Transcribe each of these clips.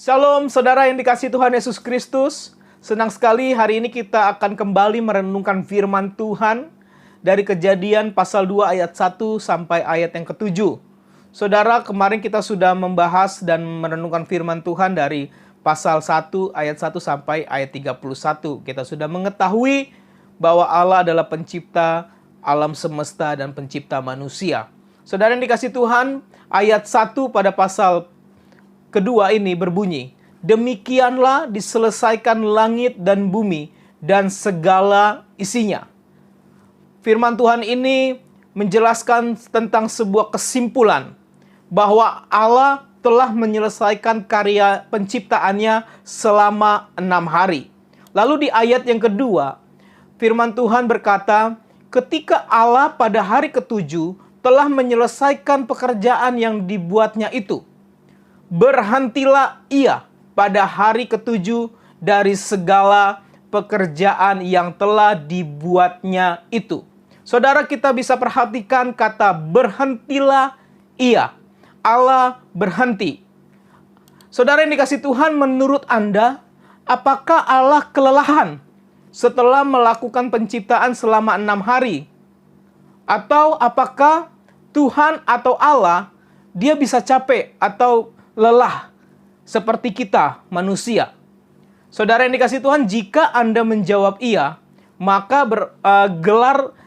Shalom saudara yang dikasihi Tuhan Yesus Kristus. Senang sekali hari ini kita akan kembali merenungkan firman Tuhan dari Kejadian pasal 2 ayat 1 sampai ayat yang ke-7. Saudara, kemarin kita sudah membahas dan merenungkan firman Tuhan dari pasal 1 ayat 1 sampai ayat 31. Kita sudah mengetahui bahwa Allah adalah pencipta alam semesta dan pencipta manusia. Saudara yang dikasihi Tuhan, ayat 1 pada pasal kedua ini berbunyi, demikianlah diselesaikan langit dan bumi dan segala isinya. Firman Tuhan ini menjelaskan tentang sebuah kesimpulan bahwa Allah telah menyelesaikan karya penciptaannya selama 6 hari. Lalu di ayat yang kedua, firman Tuhan berkata, ketika Allah pada hari ke-7 telah menyelesaikan pekerjaan yang dibuatnya itu, berhentilah ia pada hari ke-7 dari segala pekerjaan yang telah dibuatnya itu. Saudara, kita bisa perhatikan kata berhentilah ia. Allah berhenti. Saudara yang dikasihi Tuhan, menurut Anda, apakah Allah kelelahan setelah melakukan penciptaan selama 6 hari? Atau apakah Tuhan atau Allah, dia bisa capek atau lelah seperti kita manusia? Saudara yang dikasihi Tuhan, jika Anda menjawab iya, maka gelar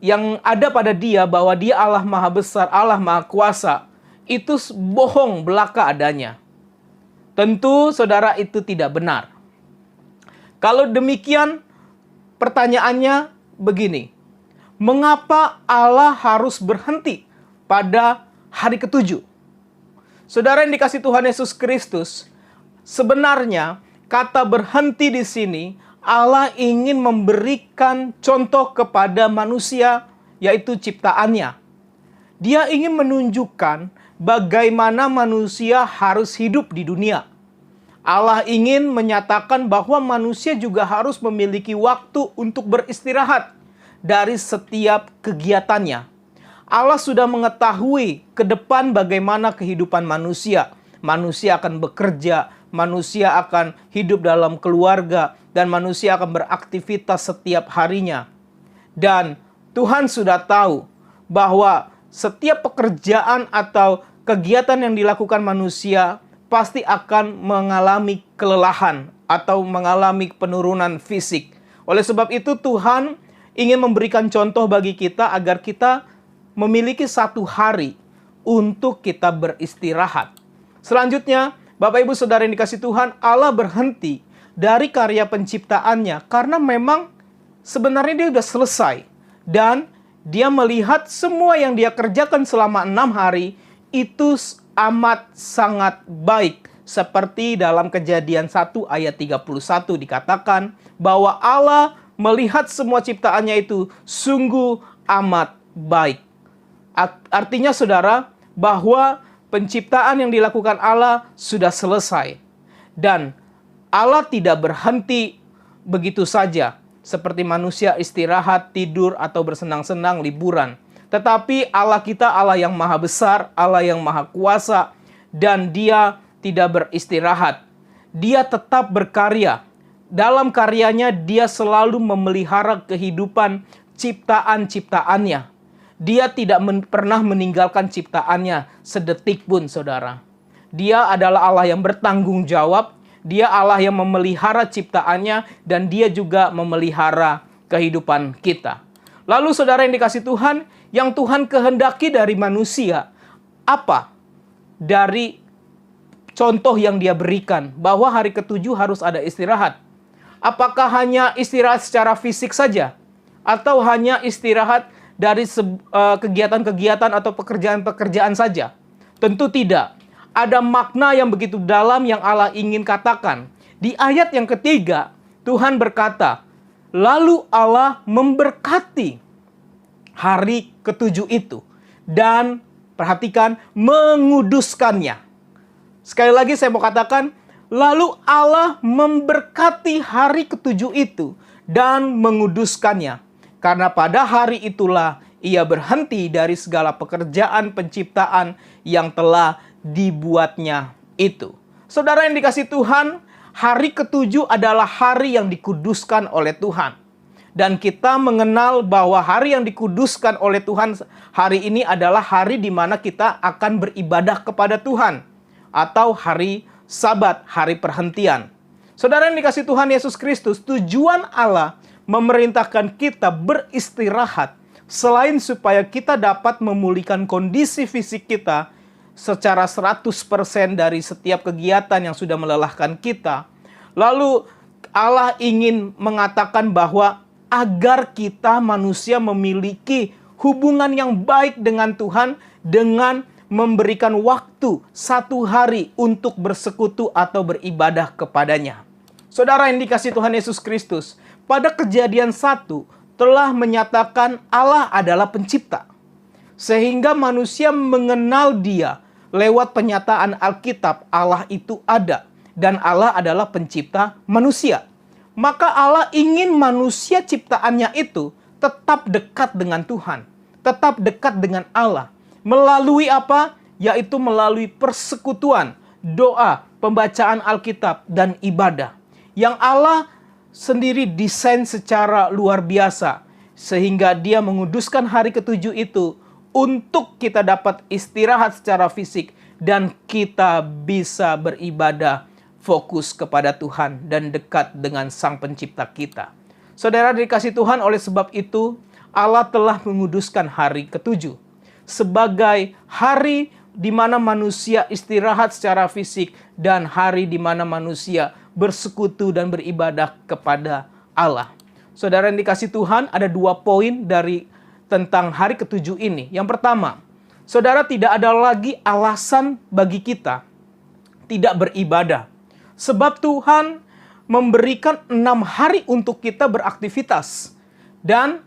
yang ada pada dia bahwa dia Allah Maha Besar, Allah Maha Kuasa, itu bohong belaka adanya. Tentu saudara itu tidak benar. Kalau demikian, pertanyaannya begini, mengapa Allah harus berhenti pada hari ke-7? Saudara yang dikasihi Tuhan Yesus Kristus, sebenarnya kata berhenti di sini Allah ingin memberikan contoh kepada manusia, yaitu ciptaannya. Dia ingin menunjukkan bagaimana manusia harus hidup di dunia. Allah ingin menyatakan bahwa manusia juga harus memiliki waktu untuk beristirahat dari setiap kegiatannya. Allah sudah mengetahui ke depan bagaimana kehidupan manusia. Manusia akan bekerja, manusia akan hidup dalam keluarga, dan manusia akan beraktivitas setiap harinya. Dan Tuhan sudah tahu bahwa setiap pekerjaan atau kegiatan yang dilakukan manusia pasti akan mengalami kelelahan atau mengalami penurunan fisik. Oleh sebab itu Tuhan ingin memberikan contoh bagi kita agar kita memiliki satu hari untuk kita beristirahat. Selanjutnya, Bapak Ibu Saudara yang dikasihi Tuhan, Allah berhenti dari karya penciptaannya karena memang sebenarnya dia sudah selesai. Dan dia melihat semua yang dia kerjakan selama 6 hari itu amat sangat baik. Seperti dalam Kejadian 1 ayat 31 dikatakan bahwa Allah melihat semua ciptaannya itu sungguh amat baik. Artinya saudara, bahwa penciptaan yang dilakukan Allah sudah selesai. Dan Allah tidak berhenti begitu saja, seperti manusia istirahat, tidur, atau bersenang-senang, liburan. Tetapi Allah kita Allah yang maha besar, Allah yang maha kuasa, dan dia tidak beristirahat. Dia tetap berkarya. Dalam karyanya dia selalu memelihara kehidupan ciptaan-ciptaannya. Dia tidak pernah meninggalkan ciptaannya sedetik pun, saudara. Dia adalah Allah yang bertanggung jawab. Dia Allah yang memelihara ciptaannya, dan dia juga memelihara kehidupan kita. Lalu saudara yang dikasihi Tuhan, yang Tuhan kehendaki dari manusia, apa? Dari contoh yang dia berikan, bahwa hari ke-7 harus ada istirahat. Apakah hanya istirahat secara fisik saja? Atau hanya istirahat dari kegiatan-kegiatan atau pekerjaan-pekerjaan saja? Tentu tidak. Ada makna yang begitu dalam yang Allah ingin katakan. Di ayat yang ketiga, Tuhan berkata, lalu Allah memberkati hari ke-7 itu. Dan perhatikan, menguduskannya. Sekali lagi saya mau katakan, lalu Allah memberkati hari ke-7 itu dan menguduskannya. Karena pada hari itulah ia berhenti dari segala pekerjaan penciptaan yang telah dibuatnya itu. Saudara yang dikasihi Tuhan, hari ketujuh adalah hari yang dikuduskan oleh Tuhan. Dan kita mengenal bahwa hari yang dikuduskan oleh Tuhan hari ini adalah hari di mana kita akan beribadah kepada Tuhan. Atau hari Sabat, hari perhentian. Saudara yang dikasihi Tuhan Yesus Kristus, tujuan Allah memerintahkan kita beristirahat selain supaya kita dapat memulihkan kondisi fisik kita secara 100% dari setiap kegiatan yang sudah melelahkan kita. Lalu Allah ingin mengatakan bahwa agar kita manusia memiliki hubungan yang baik dengan Tuhan dengan memberikan waktu 1 hari untuk bersekutu atau beribadah kepadanya. Saudara yang dikasihi Tuhan Yesus Kristus, pada Kejadian 1 telah menyatakan Allah adalah pencipta. Sehingga manusia mengenal Dia lewat penyataan Alkitab, Allah itu ada dan Allah adalah pencipta manusia. Maka Allah ingin manusia ciptaannya itu tetap dekat dengan Tuhan, tetap dekat dengan Allah. Melalui apa? Yaitu melalui persekutuan, doa, pembacaan Alkitab, dan ibadah. Yang Allah sendiri desain secara luar biasa. Sehingga Dia menguduskan hari ketujuh itu untuk kita dapat istirahat secara fisik dan kita bisa beribadah fokus kepada Tuhan dan dekat dengan Sang Pencipta kita. Saudara dikasihi Tuhan, oleh sebab itu Allah telah menguduskan hari ketujuh sebagai hari di mana manusia istirahat secara fisik dan hari di mana manusia bersekutu dan beribadah kepada Allah. Saudara yang dikasihi Tuhan, ada 2 poin dari tentang hari ketujuh ini. Yang pertama, saudara, tidak ada lagi alasan bagi kita tidak beribadah. Sebab Tuhan memberikan 6 hari untuk kita beraktivitas. Dan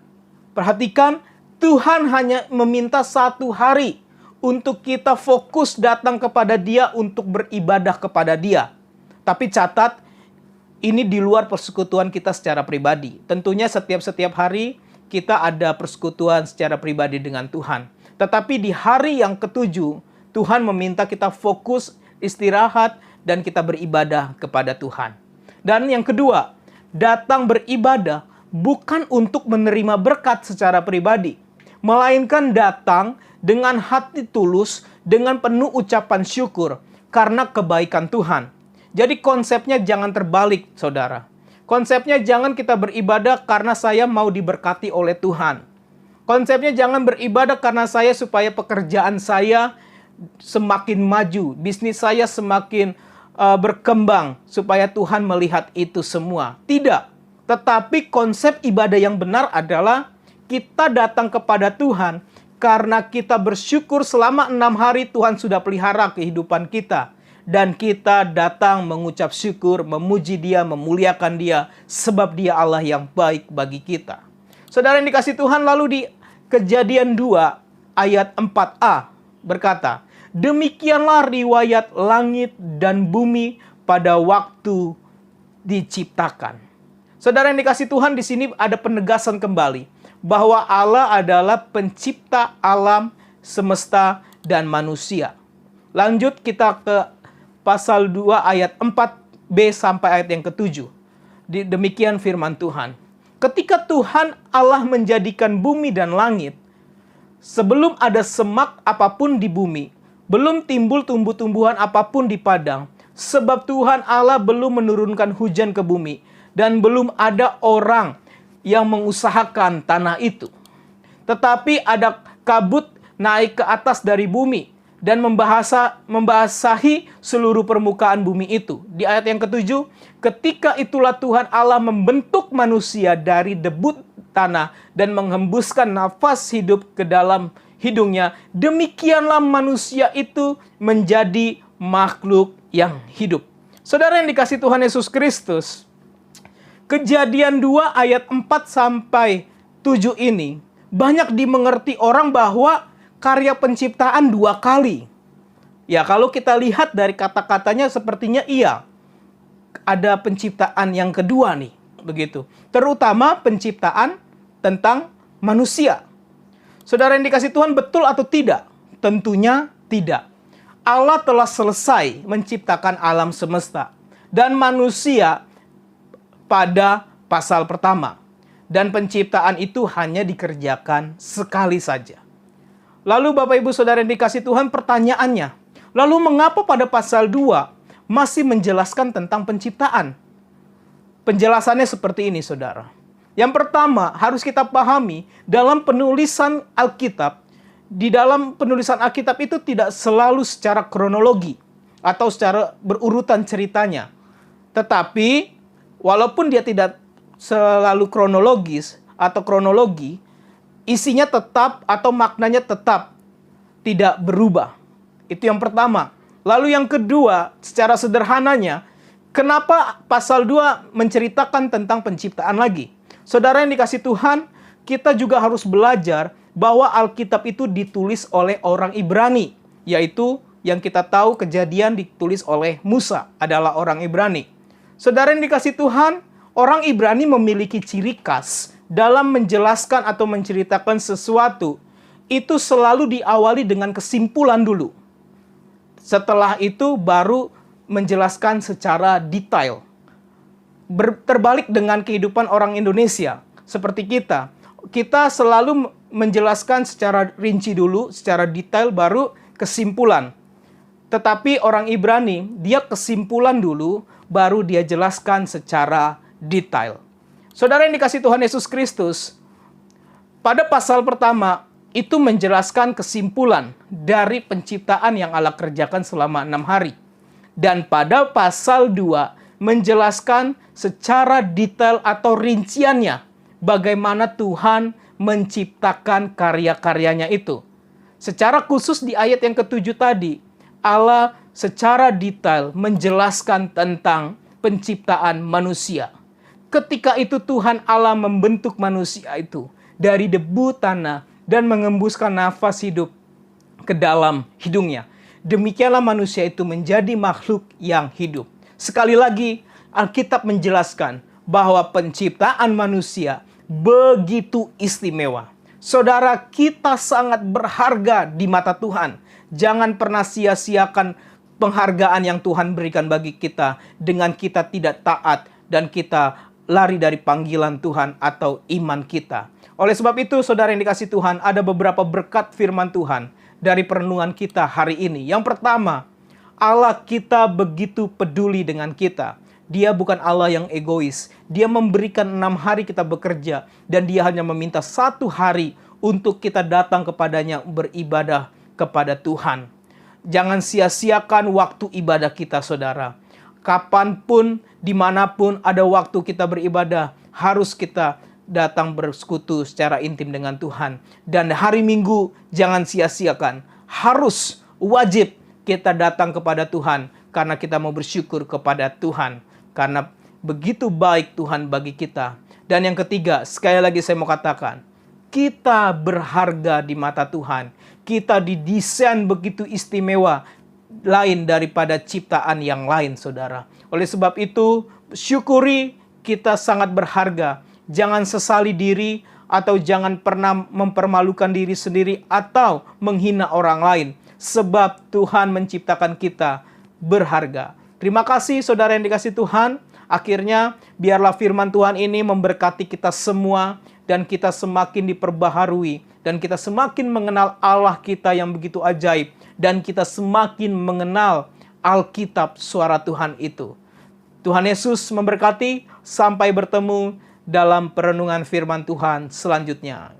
perhatikan, Tuhan hanya meminta 1 hari untuk kita fokus datang kepada Dia untuk beribadah kepada Dia. Tapi catat, ini di luar persekutuan kita secara pribadi. Tentunya setiap hari kita ada persekutuan secara pribadi dengan Tuhan. Tetapi di hari yang ketujuh, Tuhan meminta kita fokus, istirahat, dan kita beribadah kepada Tuhan. Dan yang kedua, datang beribadah bukan untuk menerima berkat secara pribadi, melainkan datang dengan hati tulus, dengan penuh ucapan syukur karena kebaikan Tuhan. Jadi konsepnya jangan terbalik, saudara. Konsepnya jangan kita beribadah karena saya mau diberkati oleh Tuhan. Konsepnya jangan beribadah karena saya supaya pekerjaan saya semakin maju, bisnis saya semakin berkembang, supaya Tuhan melihat itu semua. Tidak. Tetapi konsep ibadah yang benar adalah kita datang kepada Tuhan karena kita bersyukur selama 6 hari Tuhan sudah pelihara kehidupan kita. Dan kita datang mengucap syukur, memuji Dia, memuliakan Dia, sebab Dia Allah yang baik bagi kita. Saudara yang dikasihi Tuhan, lalu di Kejadian 2 ayat 4a berkata, demikianlah riwayat langit dan bumi pada waktu diciptakan. Saudara yang dikasihi Tuhan, di sini ada penegasan kembali bahwa Allah adalah pencipta alam, semesta, dan manusia. Lanjut kita ke pasal 2 ayat 4b sampai ayat yang ke-7. Demikian firman Tuhan. Ketika Tuhan Allah menjadikan bumi dan langit, sebelum ada semak apapun di bumi, belum timbul tumbuh-tumbuhan apapun di padang, sebab Tuhan Allah belum menurunkan hujan ke bumi, dan belum ada orang yang mengusahakan tanah itu. Tetapi ada kabut naik ke atas dari bumi, dan membasahi seluruh permukaan bumi itu. Di ayat yang ke-7, ketika itulah Tuhan Allah membentuk manusia dari debu tanah dan menghembuskan nafas hidup ke dalam hidungnya. Demikianlah manusia itu menjadi makhluk yang hidup. Saudara yang dikasihi Tuhan Yesus Kristus, Kejadian 2 ayat 4 sampai 7 ini banyak dimengerti orang bahwa karya penciptaan 2 kali. Ya, kalau kita lihat dari kata-katanya sepertinya iya. Ada penciptaan yang kedua nih, begitu. Terutama penciptaan tentang manusia. Saudara yang dikasihi Tuhan, betul atau tidak? Tentunya tidak. Allah telah selesai menciptakan alam semesta dan manusia pada pasal pertama. Dan penciptaan itu hanya dikerjakan sekali saja. Lalu Bapak Ibu Saudara yang dikasihi Tuhan, pertanyaannya, lalu mengapa pada pasal 2 masih menjelaskan tentang penciptaan? Penjelasannya seperti ini, Saudara. Yang pertama, harus kita pahami dalam penulisan Alkitab, di dalam penulisan Alkitab itu tidak selalu secara kronologi atau secara berurutan ceritanya. Tetapi, walaupun dia tidak selalu kronologis atau kronologi, isinya tetap atau maknanya tetap tidak berubah. Itu yang pertama. Lalu yang kedua, secara sederhananya, kenapa pasal 2 menceritakan tentang penciptaan lagi? Saudara yang dikasihi Tuhan, kita juga harus belajar bahwa Alkitab itu ditulis oleh orang Ibrani, yaitu yang kita tahu Kejadian ditulis oleh Musa, adalah orang Ibrani. Saudara yang dikasihi Tuhan, orang Ibrani memiliki ciri khas dalam menjelaskan atau menceritakan sesuatu, itu selalu diawali dengan kesimpulan dulu. Setelah itu baru menjelaskan secara detail. Terbalik dengan kehidupan orang Indonesia, seperti kita. Kita selalu menjelaskan secara rinci dulu, secara detail, baru kesimpulan. Tetapi orang Ibrani, dia kesimpulan dulu, baru dia jelaskan secara detail. Saudara yang dikasihi Tuhan Yesus Kristus, pada pasal pertama itu menjelaskan kesimpulan dari penciptaan yang Allah kerjakan selama 6 hari. Dan pada pasal 2 menjelaskan secara detail atau rinciannya bagaimana Tuhan menciptakan karya-karyanya itu. Secara khusus di ayat yang ke-7 tadi, Allah secara detail menjelaskan tentang penciptaan manusia. Ketika itu Tuhan Allah membentuk manusia itu dari debu tanah dan mengembuskan nafas hidup ke dalam hidungnya. Demikianlah manusia itu menjadi makhluk yang hidup. Sekali lagi, Alkitab menjelaskan bahwa penciptaan manusia begitu istimewa. Saudara, kita sangat berharga di mata Tuhan. Jangan pernah sia-siakan penghargaan yang Tuhan berikan bagi kita dengan kita tidak taat dan kita lari dari panggilan Tuhan atau iman kita. Oleh sebab itu, saudara yang dikasihi Tuhan, ada beberapa berkat firman Tuhan dari perenungan kita hari ini. Yang pertama, Allah kita begitu peduli dengan kita. Dia bukan Allah yang egois. Dia memberikan 6 hari kita bekerja dan dia hanya meminta 1 hari untuk kita datang kepadanya beribadah kepada Tuhan. Jangan sia-siakan waktu ibadah kita, saudara. Kapanpun, dimanapun ada waktu kita beribadah, harus kita datang bersekutu secara intim dengan Tuhan. Dan hari Minggu jangan sia-siakan. Harus, wajib kita datang kepada Tuhan karena kita mau bersyukur kepada Tuhan. Karena begitu baik Tuhan bagi kita. Dan yang ketiga, sekali lagi saya mau katakan, kita berharga di mata Tuhan. Kita didesain begitu istimewa, lain daripada ciptaan yang lain, saudara. Oleh sebab itu, syukuri kita sangat berharga. Jangan sesali diri atau jangan pernah mempermalukan diri sendiri atau menghina orang lain. Sebab Tuhan menciptakan kita berharga. Terima kasih saudara yang dikasihi Tuhan. Akhirnya, biarlah firman Tuhan ini memberkati kita semua dan kita semakin diperbaharui dan kita semakin mengenal Allah kita yang begitu ajaib dan kita semakin mengenal Alkitab suara Tuhan itu. Tuhan Yesus memberkati, sampai bertemu dalam perenungan firman Tuhan selanjutnya.